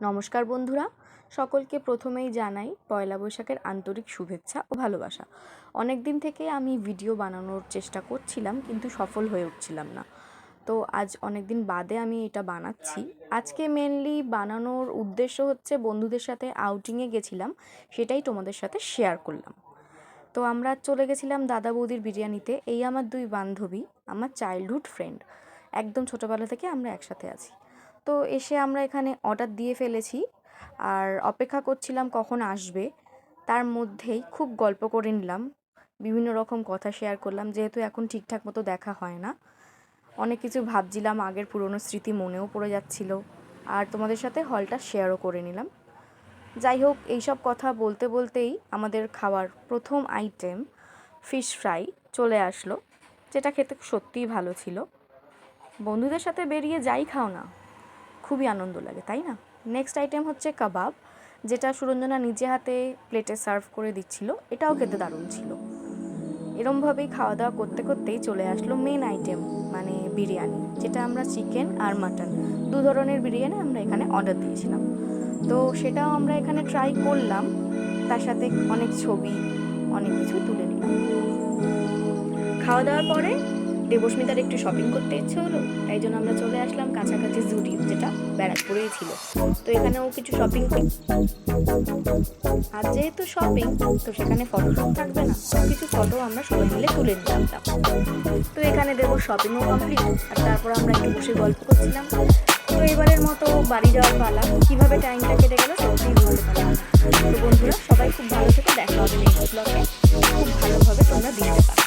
নমস্কার বন্ধুরা, সকলকে প্রথমেই জানাই পয়লা বৈশাখের আন্তরিক শুভেচ্ছা ও ভালোবাসা। অনেক দিন থেকে আমি ভিডিও বানানোর চেষ্টা করছিলাম, কিন্তু সফল হয়ে উঠছিলাম না। তো আজ অনেক দিন বাদে আমি এটা বানাচ্ছি। আজকে মেনলি বানানোর উদ্দেশ্য হচ্ছে বন্ধুদের সাথে আউটিংয়ে গেছিলাম, সেটাই তোমাদের সাথে শেয়ার করলাম। তো আমরা চলে গেছিলাম দাদা বৌদির বিরিয়ানিতে। এই আমার দুই বান্ধবী, আমার চাইল্ডহুড ফ্রেন্ড, একদম ছোটোবেলা থেকে আমরা একসাথে আছি। তো এসে আমরা এখানে অর্ডার দিয়ে ফেলেছি আর অপেক্ষা করছিলাম কখন আসবে। তার মধ্যেই খুব গল্প করে নিলাম, বিভিন্ন রকম কথা শেয়ার করলাম, যেহেতু এখন ঠিকঠাক মতো দেখা হয় না। অনেক কিছু ভাবছিলাম, আগের পুরনো স্মৃতি মনেও পড়ে যাচ্ছিল, আর তোমাদের সাথে হলটা শেয়ারও করে নিলাম। যাই হোক, এইসব কথা বলতে বলতেই আমাদের খাওয়ার প্রথম আইটেম ফিশ ফ্রাই চলে আসলো, যেটা খেতে সত্যিই ভালো ছিল। বন্ধুদের সাথে বেরিয়ে যাই খাও না, খুবই আনন্দ লাগে, তাই না? নেক্সট আইটেম হচ্ছে কাবাব, যেটা সুরঞ্জনা নিজে হাতে প্লেটে সার্ভ করে দিচ্ছিল। এটাও খেতে দারুণ ছিল। এরমভাবেই খাওয়া দাওয়া করতে করতেই চলে আসলো মেন আইটেম, মানে বিরিয়ানি, যেটা আমরা চিকেন আর মাটন দু ধরনের বিরিয়ানি আমরা এখানে অর্ডার দিয়েছিলাম। তো সেটাও আমরা এখানে ট্রাই করলাম, তার সাথে অনেক ছবি, অনেক কিছু তুলে নিলাম। খাওয়া দাওয়ার পরে দেবস্মিতার একটু শপিং করতে ইচ্ছে হলো, তাই জন্য আমরা চলে আসলাম কাছাকাছি জুডিও, যেটা ব্যারাকপুরেই ছিল। তো এখানেও কিছু শপিং করি। আর যেহেতু শপিং, তো সেখানে ফটোশুট থাকবে না, কিছু ফটো আমরা সবাই মিলে তুলে নিলাম। তো এখানে দেবো শপিংও কমপ্লিট, আর তারপর আমরা একটু বসে গল্প করছিলাম। তো এবারের মতো বাড়ি যাওয়ার পালা। কীভাবে টাইমটা কেটে গেল সত্যিই বুঝতে পারলাম না। তো বন্ধুরা, সবাই খুব ভালো থেকে দেখা হবে নেক্সট ব্লগে। খুব ভালোভাবে তোমরা দেখতে পাবে।